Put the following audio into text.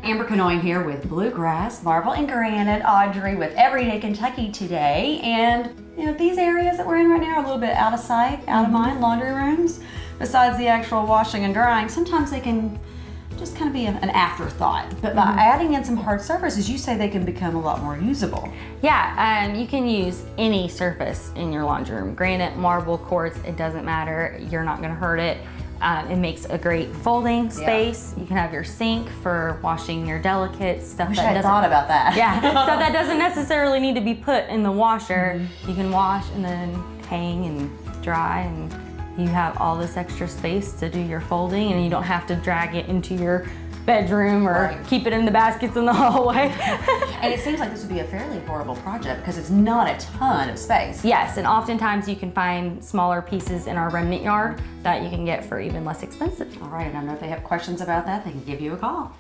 Amber Canoying here with Bluegrass, Marble and Granite, Audrey with Everyday Kentucky today. And these areas that we're in right now are a little bit out of sight, out of mind, laundry rooms. Besides the actual washing and drying, sometimes they can just kind of be an afterthought. But by adding in some hard surfaces, you say they can become a lot more usable. Yeah, you can use any surface in your laundry room. Granite, marble, quartz, it doesn't matter. You're not gonna hurt it. It makes a great folding space. You can have your sink for washing your delicates, stuff Wish that I had thought about that. Yeah, so that doesn't necessarily need to be put in the washer. You can wash and then hang and dry, and you have all this extra space to do your folding, and you don't have to drag it into your bedroom or keep it in the baskets in the hallway. And it seems like this would be a fairly affordable project because it's not a ton of space. Yes, and oftentimes you can find smaller pieces in our remnant yard that you can get for even less expensive. All right, and I know if they have questions about that, they can give you a call.